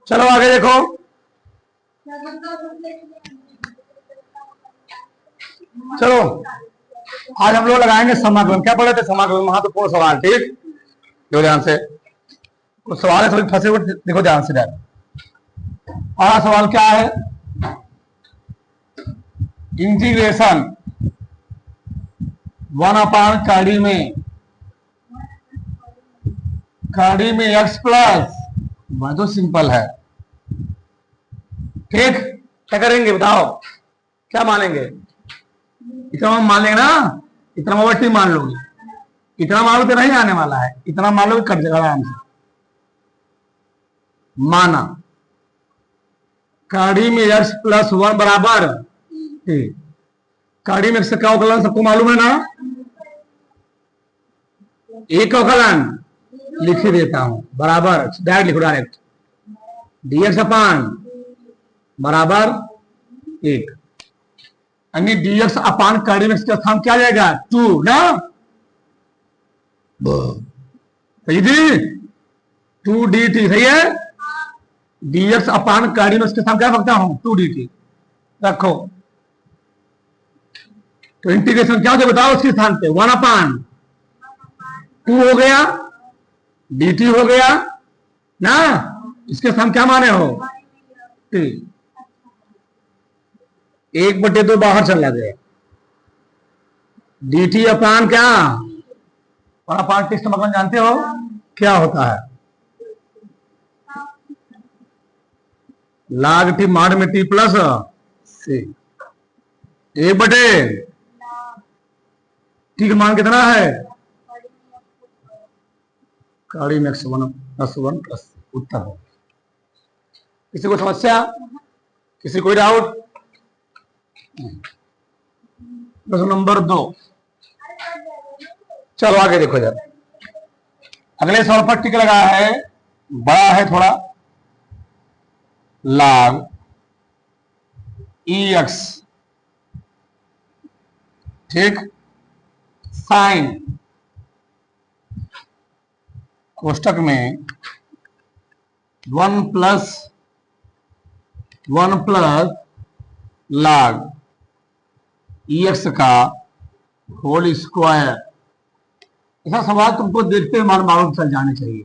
चलो आगे देखो। चलो आज हम लोग लगाएंगे समाकलन। क्या पढ़े थे? समाकलन, महत्वपूर्ण सवाल। ठीक, देखो ध्यान से, कुछ सवाल है थोड़ी फंसे हुए, देखो ध्यान से। और सवाल क्या है? इंटीग्रेशन 1 कड़ी में एक्स प्लस, वह तो सिंपल है। ठीक, क्या करेंगे बताओ, क्या मानेंगे? इतना मान लेंगे ना, इतना मोबाइल मान लोगे, इतना मान लो तो नहीं आने वाला है, इतना मान लो कट जाएगा आराम से। माना कड़ी में एक्स प्लस 1 बराबर, ठीक, कड़ी में एक्स का अवकलन सबको मालूम है ना? एक अवकलन लिख ही देता हूं, बराबर, डायरेक्ट लिखो, डायरेक्ट dx अपान बराबर 1, यानी dx अपान कड़ी में इसका स्थान क्या जाएगा? 2 ना, सही जी, 2 dt सही है। dx अपान कड़ी में इसके स्थान क्या रखता हूं? 2 dt रखो, तो इंटीग्रेशन क्या हो जाए बताओ उसके स्थान पे? 1 अपान 2 हो गया, dt हो गया ना, इसके स्थान क्या माने हो? ठीक, 1/2 बाहर चला गया, dt अपान क्या, और अपान टेस्ट मतलब जानते हो क्या होता है? log t mod में t प्लस c, 1/, t का मान कितना है? कड़ी में x1 प्लस 1 प्लस, उत्तर हो। किसी को समस्या, किसी कोई डाउट? प्रश्न नंबर 2, चलो आगे देखो यार। अगले सवाल पर टिक लगा है, बड़ा है थोड़ा, log ex, ठीक, साइन कोष्टक में 1 प्लस log ex का होल स्क्वायर। ऐसा सवाल तुमको देखते हुए मालूम चल जाने चाहिए,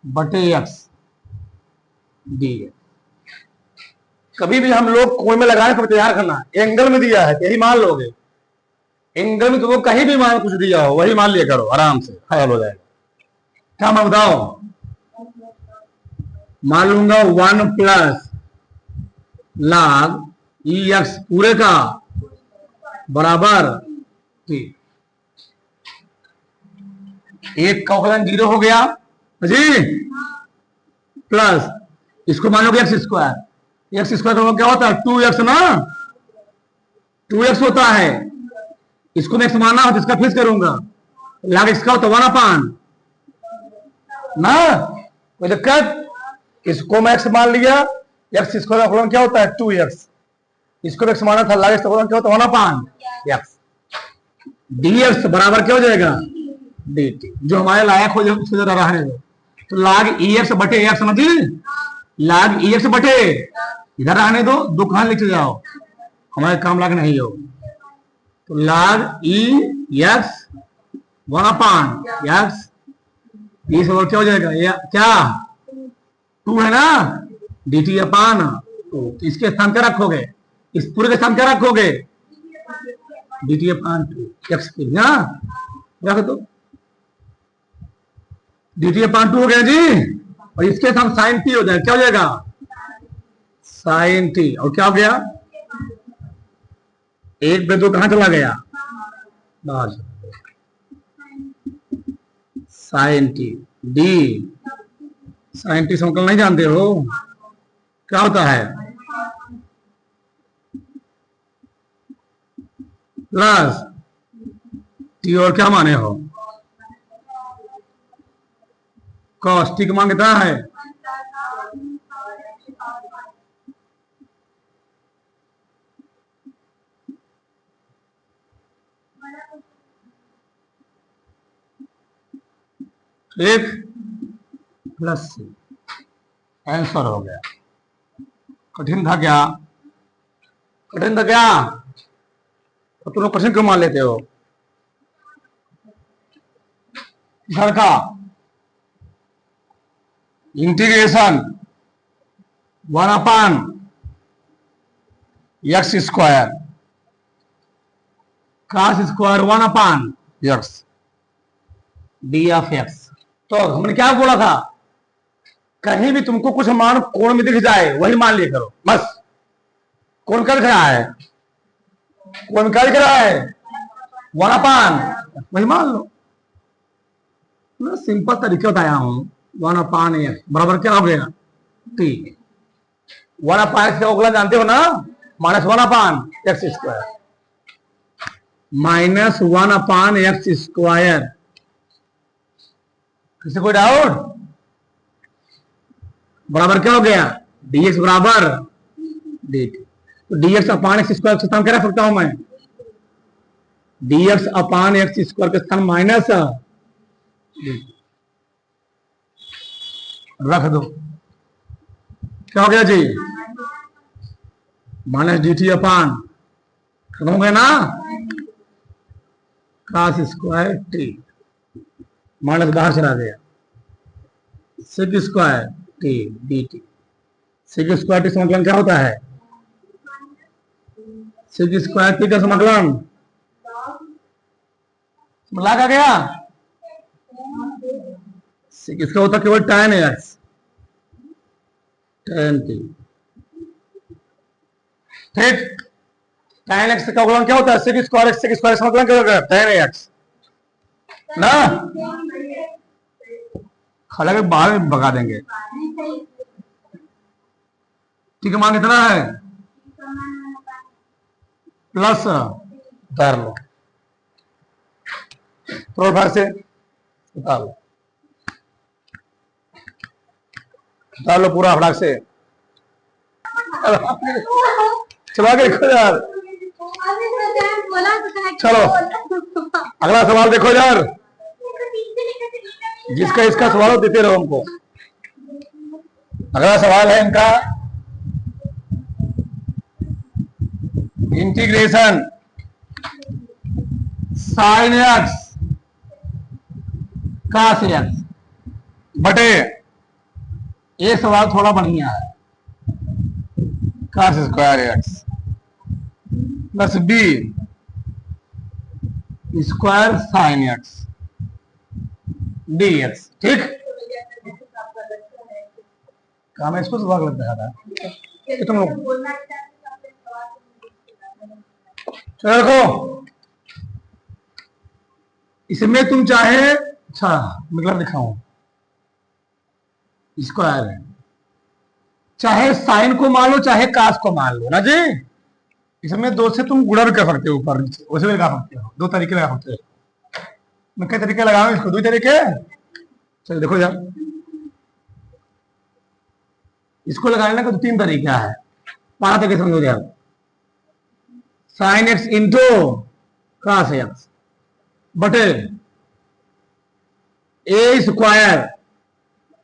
बटे एक्स डी। कभी भी हम लोग कोई में लगाए तो तैयार करना, एंगल में दिया है यही मान लोगे, एंगल में तुमको कहीं भी मान कुछ दिया हो वही मान लिया करो, आराम से ख्याल हो जाएगा। क्या मैं बताओ? मान लूंगा 1 प्लस log ex पूरे का बराबर, ठीक, एक का अवकलन 0 हो गया जी, प्लस इसको मानोगे एक्स स्क्वायर, एक्स स्क्वायर तो क्या होता है? 2x ना, 2x होता है, इसको मैं एक्स मानना हो तो इसका फिक्स करूंगा, log x का होता 1 अपान ना, कोई दिक्कत? इसको मैं एक्स मान लिया, एक्स स्क्वायर का अवकलन क्या होता है? 2x, इसको एक्स माना था, log x का अवकलन क्या होता है? 1 अपान x, dx बराबर क्या हो जाएगा? dt, जो हमारे लायक हो जरा रहने दो। तो log ex बटे x, समझी? log ex बटे, इधर रहने दो, दो कहां लिख जाओ, हमारे काम लाग नहीं हो। तो log ex 1 अपान x, ये सब क्या हो जाएगा? क्या 2 है ना, dt अपान, तो इसके स्थान क्या रखोगे? इस पूरे के स्थान क्या रखोगे? dt अपान 2 x के ना, रख दो, dt अपान 2 हो गया जी, और इसके साथ साइन टी हो जाएगा, क्या हो जाएगा? साइन टी, और क्या हो गया? 1/2 कहां चला गया? बाहर, sine T D, sine T संकलन नहीं जानते हो क्या होता है? प्लस टी, और क्या माने हो? कॉस टी मांगता है, एक प्लस आंसर हो गया। कठिन था क्या? कठिन था क्या? तो तुम लोग कठिन क्यों मान लेते हो? घर का integration 1/x² cos square 1/x d(x). तो हमने क्या बोला था? कहीं भी तुमको कुछ मान कोण में दिख जाए वही मान लिया करो बस। कोण क्या दिख रहा है? कोण क्या दिख रहा है? 1/, वही मान लो। मैं सिंपल तरीके बताया हूं। 1/x बराबर क्या हो गया? t। 1/x का उगला जानते हो ना? -1/x²। -1/x²। किसी कोई डाउट? बराबर क्या हो गया? dx बराबर dt। तो dx/x² के स्थान क्या रख सकता हूं मैं? dx/x² के स्थान माइनस रख दो। क्या हो गया जी? -dt अपान खत्म हो गया ना? cos² t माइनस बाहर चला गया। sec² t dt। sec² t समाकलन क्या होता है? sec² t का समाकलन लगा गया। इसका होता केवल tan x tan t। ठीक। tan x का उगलन क्या होता है? sec² x sec² समाकलन क्या होगा? tan x ना। हालांकि बाहर में भगा देंगे। ठीक है, मान कितना है? प्लस उतार लो, थोड़ा बाहर से उतार लो, उतार लो पूरा फटाक से। चलो आगे देखो यार। चलो अगला सवाल देखो यार। जिसका इसका सवाल हो देते रहो हमको। अगला सवाल है इनका integration sin x cos x बटे, ये सवाल थोड़ा बढ़िया है, cos² x plus b square sin x dx। ठीक, काम है इसको सवाल लगता था तुम लोग। चलो देखो, इसमें तुम चाहे, अच्छा मतलब दिखाऊं, स्क्वायर है, चाहे साइन को मान लो चाहे कास को मान लो ना जी। इसमें दो से तुम गुणा भी कर सकते हो, ऊपर नीचे वैसे भी लगा सकते हो। दो तरीके लगा सकते हो। मैं कई तरीके लगाऊं इसको? दो तरीके। चलो देखो यार, इसको लगाने का तो तीन तरीका है। पहला तरीके समझो यार, sine x into cos X बटे A square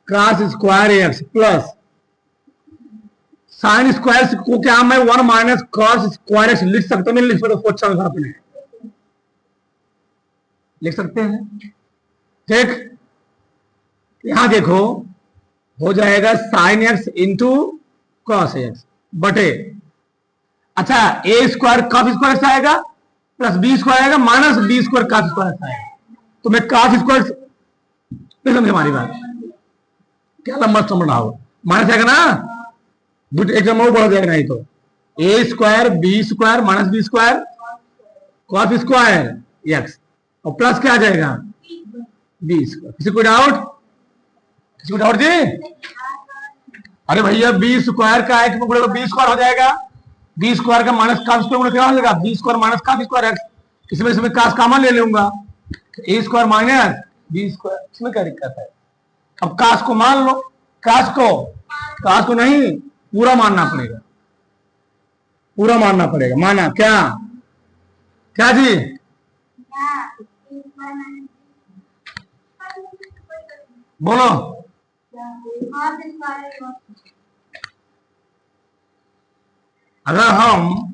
cos square X plus sine square को क्या मैं 1 - कॉस स्क्वायर एक्स लिख सकता हूं? नहीं लिख सकता? सोचा आपने, लिख सकते हैं। ठीक, यहां देखो हो जाएगा sine x into cos x बटे, अच्छा A square cos square x आएगा प्लस बी स्क्वायर आएगा minus B square cos square x आएगा। तो मैं कॉस स्क्वायर, समझे हमारी बात? क्या लंबा समझ रहा हो? माइनस आएगा ना, एक नंबर बढ़ जाएगा। नहीं तो A square B square minus B square cos square X और प्लस क्या आ जाएगा? B square. किसी को डाउट? किसी को डाउट जी? अरे भैया बी स्क्वायर का एक्स में गुणा बी स्क्वायर हो जाएगा, बी स्क्वायर का माइनस का स्क्वायर क्या हो जाएगा? बी स्क्वायर माइनस का स्क्वायर एक्स। इसमें इसमें कास कॉमन ले लूंगा, ए स्क्वायर माइनस बी स्क्वायर। इसमें क्या दिक्कत है? अब कास को मान लो, कास को नहीं, पूरा मानना पड़ेगा, पूरा मानना पड़ेगा। माना क्या? क्या जी? बोलो। अगर हम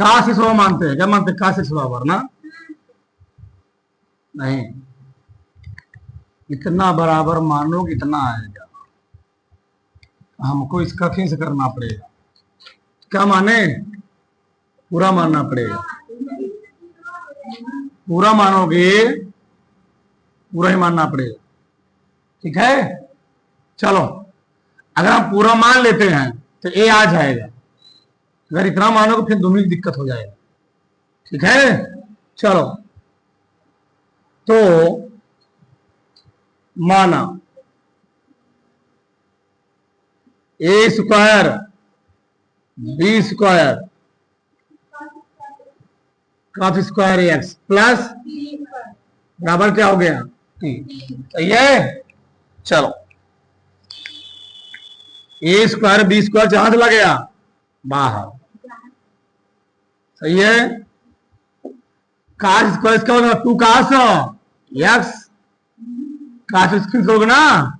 cos x मानते हैं, क्या मानते हैं? cos x बराबर ना, नहीं, इतना बराबर मानो कितना आएगा, हमको इसका फिर से करना पड़ेगा। क्या माने? पूरा मानना पड़ेगा। पूरा मानोगे, पूरा ही मानना पड़ेगा, ठीक है। चलो, अगर हम पूरा मान लेते हैं तो ए आ जाएगा, अगर इतना मानोगे फिर दोनों की दिक्कत हो जाएगा, ठीक है। चलो, तो माना A square B square cos square X plus बराबर क्या हो गया? सही है। चलो, ए स्क्वायर बी स्क्वायर जहां चला गया? बाहर। सही है। काश स्क्वायर क्या होगा? 2 काश एक्स, काश स्क्वायर होगा ना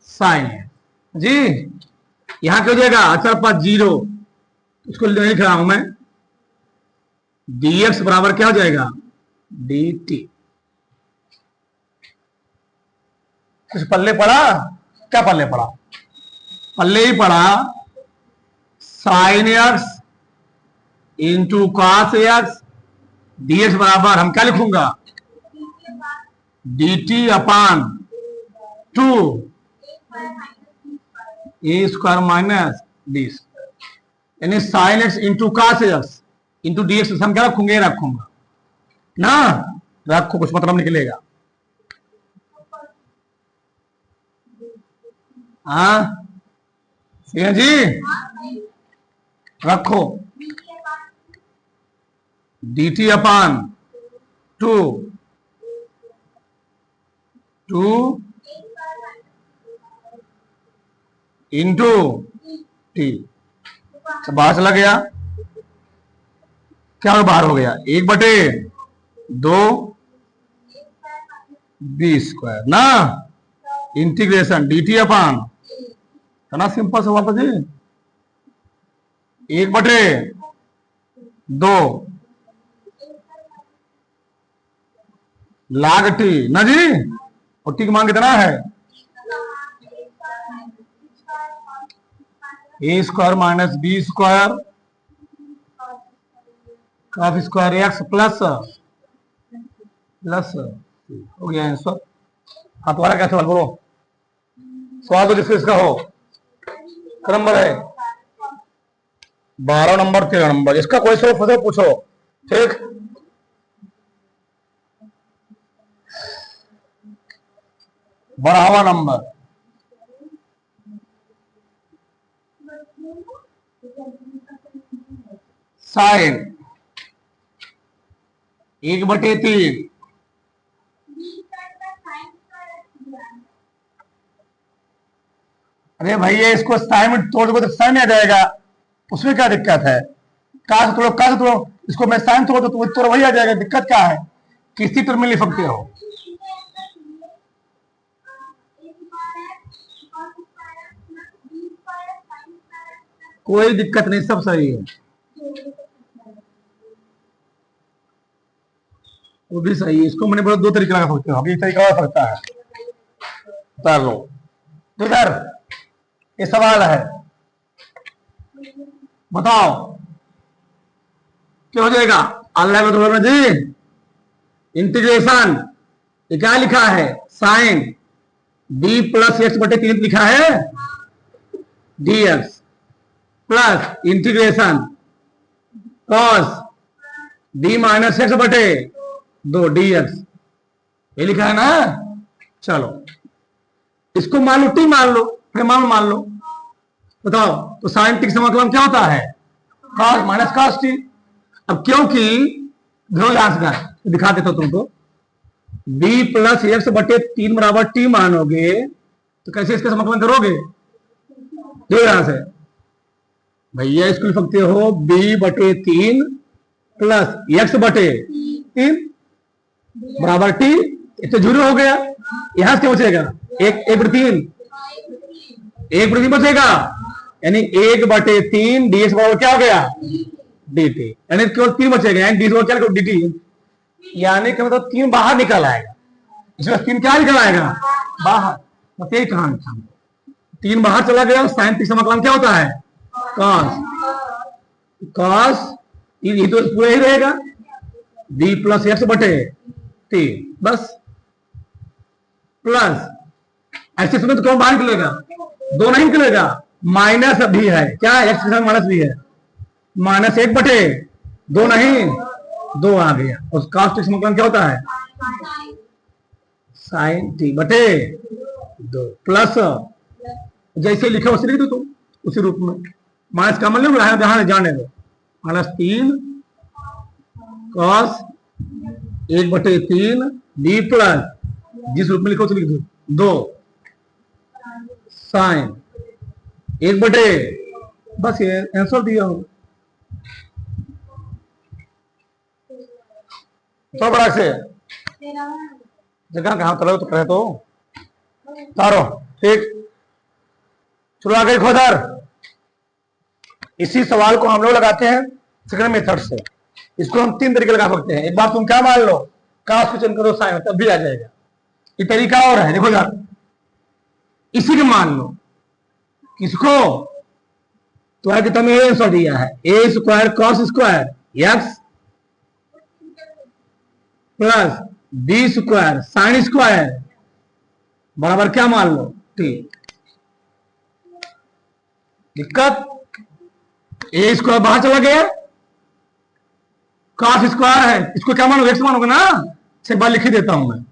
साइन जी। यहां क्या हो जाएगा? अचर पर 0, उसको लिख रहा हूं मैं, dx बराबर क्या हो जाएगा? dt। कुछ पल्ले पड़ा? क्या पल्ले पड़ा? पल्ले ही पड़ा sine x into cos x, dx बराबर हम क्या लिखूंगा? dt अपान 2 ए स्क्वायर माइनस बी स्क्वायर, यानी sine x into cos x into dx हम क्या रखूंगे? रखूंगा ना, रखो, कुछ मतलब निकलेगा। हाँ जी, रखो dt अपान 2 इंटू टी, बाहर चला गया, क्या बाहर हो गया? 1/2 बी स्क्वायर ना, इंटीग्रेशन dt अपान, है ना, सिंपल सा बात जी, 1/2 लाग टी ना जी, और टी की मान कितना है? A square minus B square cos square X plus हो गया आंसर। हाँ, तुम्हारा क्या सवाल बोलो? सवाल तो जिसका इसका हो, नंबर है 12 नंबर 13 नंबर, इसका कोई सवाल पूछो, ठीक। बढ़ावा नंबर साइन 1/3, अरे भैया इसको साइन में तोड़ दो तो साइन आ जाएगा, उसमें क्या दिक्कत है? का तोड़ो, इसको मैं साइन तोड़ दो तो तोड़ वही आ जाएगा, दिक्कत क्या है? किसी टर्म में लिख सकते हो। कोई दिक्कत नहीं, सब सही है, वो भी सही है। इसको मैंने बोला 2 तरीके लगा सकते हो, अभी एक तरीका हो सकता है, उतार लो। तो इधर ये सवाल है, बताओ क्या हो जाएगा? अल्लाह जी, इंटीग्रेशन ये क्या लिखा है? साइन d प्लस x/3 लिखा है, dx plus integration cos d minus x/2 dx, ये लिखा है ना। चलो, इसको मान लो टी मान लो, फिर मान लो, बताओ तो साइन टी का मतलब क्या होता है? Cos minus cos T. अब क्योंकि दिखा देता हूं तुमको, b प्लस x/3 बराबर टी मानोगे तो कैसे इसका समाकलन करोगे? देखो यहां से भैया, इसको लिख सकते हो b/3 प्लस x/3 बराबर टी, इतने 0 हो गया, यहां से क्या बचेगा? एक एक बटे तीन, एक बटे तीन बचेगा, यानी 1/3 ds बराबर क्या हो गया? dt, यानी केवल 3 बचेगा, यानी ds बराबर क्या dt, यानी कि मतलब 3 बाहर निकल आएगा। इसमें 3 क्या निकल आएगा? बाहर। बस यही कहानी था, 3 बाहर चला गया। साइन तीसरा मतलब क्या होता है? cos, cos ये तो पूरा ही रहेगा, d प्लस x बटे 3, बस प्लस ऐसे समय तो क्यों बाहर निकलेगा? 2 नहीं निकलेगा, माइनस भी है क्या? x के साथ माइनस भी है, -1 बटे 2 नहीं 2 आ गया। उस cos तीसरा मतलब क्या होता है? साइन t बटे 2 प्लस जैसे लिखे उसे लिख दो तुम उसी रूप में, माइनस का मतलब जहां जाने दो, -3 cos 1/3 d प्लस जिस रूप में लिखो उसे लिख दो 2 साइन 1 बटे, बस ये आंसर दिया हो। तो बड़ा से जगह कहां करो तो कहे तो तारो, ठीक। चलो आगे खोदर, इसी सवाल को हम लोग लगाते हैं सेकंड मेथड से। इसको हम 3 तरीके लगा सकते हैं। एक बार तुम क्या मान लो, काश को चुन करो साइन, तब भी आ जाएगा। ये तरीका और है, देखो यार, इसी को मान लो, किसको? तो है कि तुम्हें ए आंसर दिया है, A square cos square X plus B square sine square बराबर क्या मान लो? ठीक। दिक्कत, ए स्क्वायर बाहर चला गया, कॉस स्क्वायर है, इसको क्या मानोगे? एक्स मानोगे ना? एक बार लिख ही देता हूं मैं,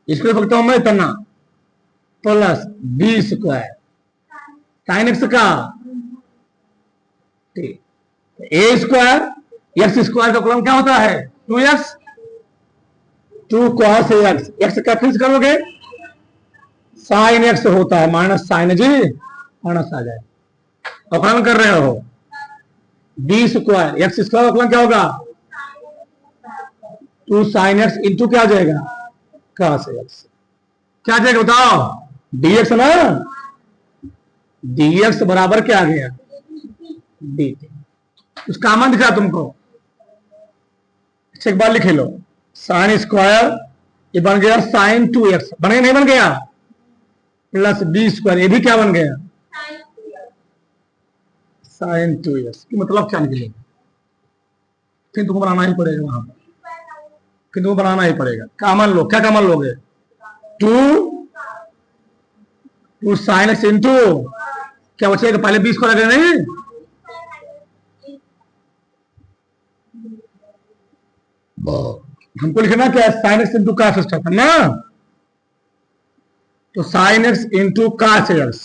इसको लिखता हूं मैं इतना, plus B square sine x का, ठीक, ए स्क्वायर एक्स स्क्वायर का कॉलम क्या होता है? 2x 2 cos x, एक्स का फिक्स करोगे साइन एक्स होता है, माइनस साइन जी माइनस आ जाए, अपहरण कर रहे हो। बी स्क्वायर एक्स स्क्वायर अपहरण क्या होगा? 2 साइन एक्स इंटू क्या आ जाएगा? cos x, क्या आ जाएगा बताओ? dx ना, dx बराबर क्या आ गया? dt। कुछ कॉमन दिखा तुमको, एक बार लिख लो, साइन स्क्वायर ये बन गया साइन 2x, बन गया नहीं बन गया? प्लस बी स्क्वायर ये भी क्या बन गया? साइन 2x की मतलब क्या निकलेगा? फिर तुमको बनाना ही पड़ेगा वहां पर, फिर तुमको बनाना ही पड़ेगा। कॉमन लो, क्या कॉमन लोगे? 2 साइन एक्स इंटू क्या बचेगा? पहले बी स्क्वायर लगे नहीं, हमको लिखना क्या है? Sine x into cos x था ना, तो sine x into cos x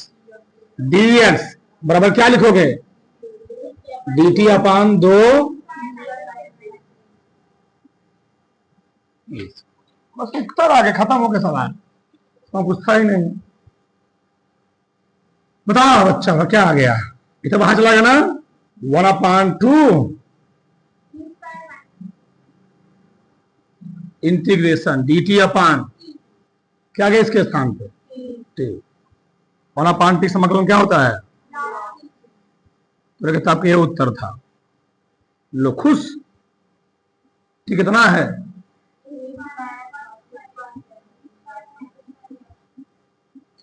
dx बराबर क्या लिखोगे? dt अपान 2, बस उत्तर आगे खत्म हो गया सवाल, तो कुछ था ही नहीं। बताओ बच्चा का क्या आ गया? ये तो बाहर चला गया ना, 1/2 इंटीग्रेशन dt अपान क्या गया इसके स्थान पे? ठीक, 1/t का मतलब क्या होता है? तो किताब का ये उत्तर था। लो खुश, ठीक कितना है?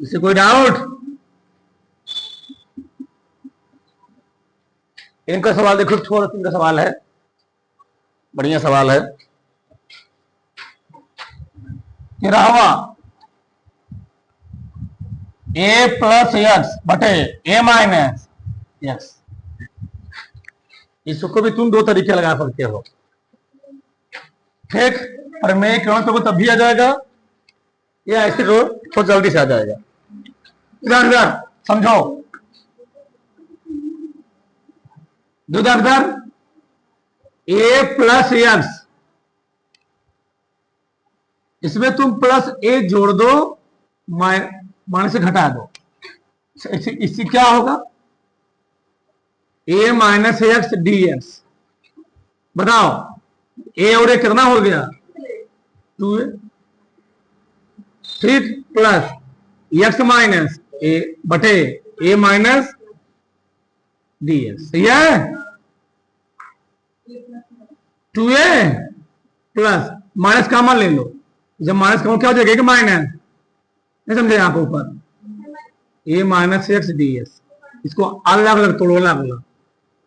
इसे कोई डाउट? इनका सवाल देखो, थोड़ा इनका सवाल है, बढ़िया सवाल है। 13वां, a प्लस एक्स बटे a माइनस एक्स, इसको भी तुम 2 तरीके लगा सकते हो, ठीक। और मैं क्यों तो तब भी आ जाएगा, या ऐसे करो तो जल्दी से आ जाएगा। इधर इधर समझो, इधर a प्लस एक्स, इसमें तुम प्लस a जोड़ दो, माइनस से घटा दो, इससे क्या होगा? a माइनस एक्स dx, बताओ a और a कितना हो गया? 2a, ठीक, प्लस एक्स माइनस ए बटे ए माइनस डी एक्स, सही है। 2a प्लस माइनस कॉमन ले लो, जब माइनस कॉमन क्या हो जाएगा कि माइनस, नहीं समझे यहाँ पे ऊपर ए माइनस एक्स डी एक्स, इसको अलग अलग तोड़ो, अलग अलग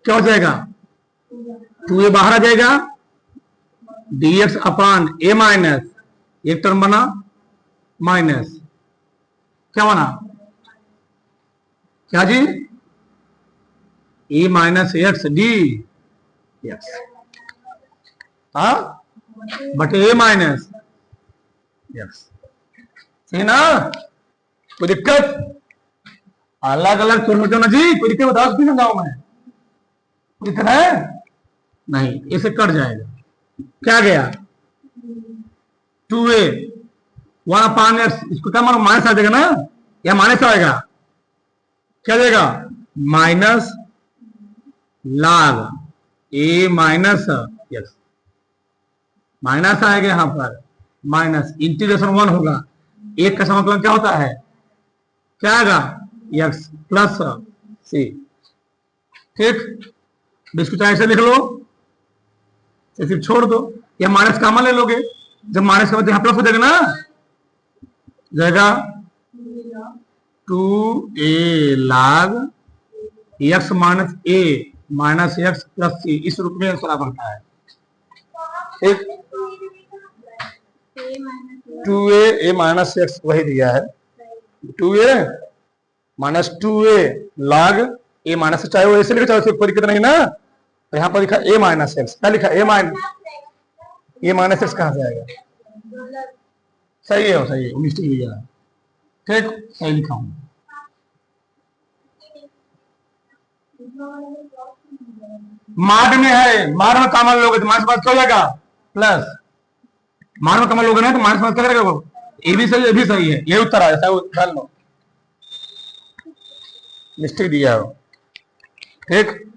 क्या हो जाएगा, 2a बाहर आ जाएगा, dx अपान ए माइनस, एक टर्म बना माइनस क्या बना, क्या जी, ए माइनस एक्स डी एक्स, हाँ बटे ए माइनस एक्स, सही ना, कोई दिक्कत, अलग अलग छोड़ ना जी, कोई दिक्कत बताओ भी समझाऊं मैं, दिक्कत है नहीं, इसे कट जाएगा, क्या गया 2a 1 अपान एक्स, इसको क्या मानो माइनस आ जाएगा ना, या माइनस आएगा, क्या देगा माइनस लाग ए माइनस एक्स, माइनस आएगा यहां पर, माइनस इंटीग्रेशन 1 होगा, एक का समाकलन क्या होता है, क्या आएगा एक्स प्लस सी, ठीक, इसको ऐसे लिख लो, फिर छोड़ दो, या माइनस कॉमन ले लोगे, जब माइनस का यहां प्लस हो जाएगा ना, जाएगा 2a log x माइनस ए माइनस एक्स प्लस सी, इस रूप में आंसर बनता है, ठीक, 2a a माइनस एक्स वही दिया है, 2a minus 2a log a minus, चाहे वो ऐसे लिखा चाहे कोई दिक्कत नहीं ना, तो यहाँ पर लिखा ए माइनस एक्स, क्या लिखा ए माइनस एक्स कहां से आएगा, सही है, सही है, मिस्टेक लिया है, ठीक, सही लिखा हूं, मार्ग में है, मार्ग में कॉमन लोगे तो माइनस माइनस क्या हो जाएगा प्लस, मार्ग में कॉमन लोगे ना तो माइनस माइनस क्या करेगा, ए भी सही, ए भी सही है, ये उत्तर आया था, डाल लो, मिस्टेक दिया हो, ठीक।